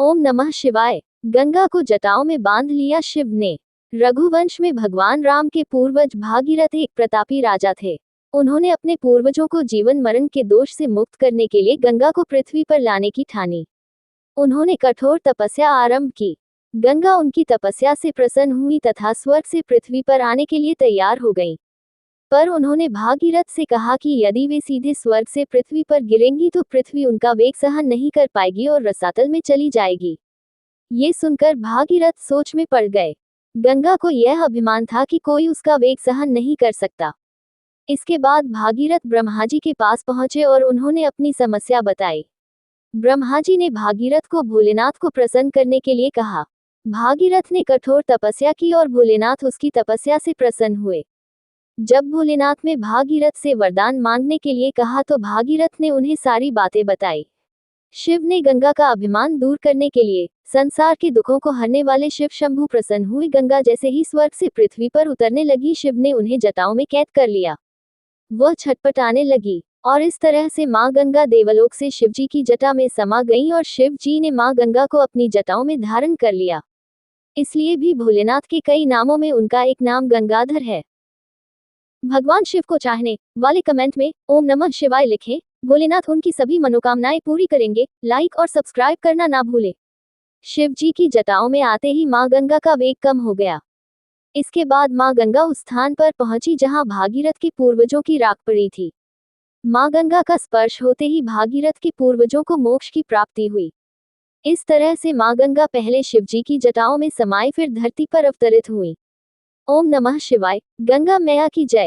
ओम नमः शिवाय। गंगा को जटाओं में बांध लिया शिव ने। रघुवंश में भगवान राम के पूर्वज भागीरथ एक प्रतापी राजा थे। उन्होंने अपने पूर्वजों को जीवन मरण के दोष से मुक्त करने के लिए गंगा को पृथ्वी पर लाने की ठानी। उन्होंने कठोर तपस्या आरंभ की। गंगा उनकी तपस्या से प्रसन्न हुई तथा स्वर्ग से पृथ्वी पर आने के लिए तैयार हो गईं। पर उन्होंने भागीरथ से कहा कि यदि वे सीधे स्वर्ग से पृथ्वी पर गिरेंगी तो पृथ्वी उनका वेग सहन नहीं कर पाएगी और रसातल में चली जाएगी। ये सुनकर भागीरथ सोच में पड़ गए। गंगा को यह अभिमान था कि कोई उसका वेग सहन नहीं कर सकता। इसके बाद भागीरथ ब्रह्मा जी के पास पहुंचे और उन्होंने अपनी समस्या बताई। ब्रह्मा जी ने भागीरथ को भोलेनाथ को प्रसन्न करने के लिए कहा। भागीरथ ने कठोर तपस्या की और भोलेनाथ उसकी तपस्या से प्रसन्न हुए। जब भोलेनाथ ने भागीरथ से वरदान मांगने के लिए कहा तो भागीरथ ने उन्हें सारी बातें बताई। शिव ने गंगा का अभिमान दूर करने के लिए संसार के दुखों को हरने वाले शिव शंभु प्रसन्न हुए। गंगा जैसे ही स्वर्ग से पृथ्वी पर उतरने लगी, शिव ने उन्हें जटाओं में कैद कर लिया। वह छटपटाने लगी और इस तरह से मां गंगा देवलोक से शिवजी की जटा में समा गईं और शिव जी ने मां गंगा को अपनी जटाओं में धारण कर लिया। इसलिए भी भोलेनाथ के कई नामों में उनका एक नाम गंगाधर है। भगवान शिव को चाहने वाले कमेंट में ओम नमः शिवाय लिखें। भोलेनाथ उनकी सभी मनोकामनाएं पूरी करेंगे। लाइक और सब्सक्राइब करना ना भूलें। शिव जी की जटाओं में आते ही मां गंगा का वेग कम हो गया। इसके बाद मां गंगा उस स्थान पर पहुंची जहां भागीरथ के पूर्वजों की राख पड़ी थी। मां गंगा का स्पर्श होते ही भागीरथ के पूर्वजों को मोक्ष की प्राप्ति हुई। इस तरह से मां गंगा पहले शिव जी की जटाओं में समाई, फिर धरती पर अवतरित हुई। ओम नमः शिवाय। गंगा मैया की जय।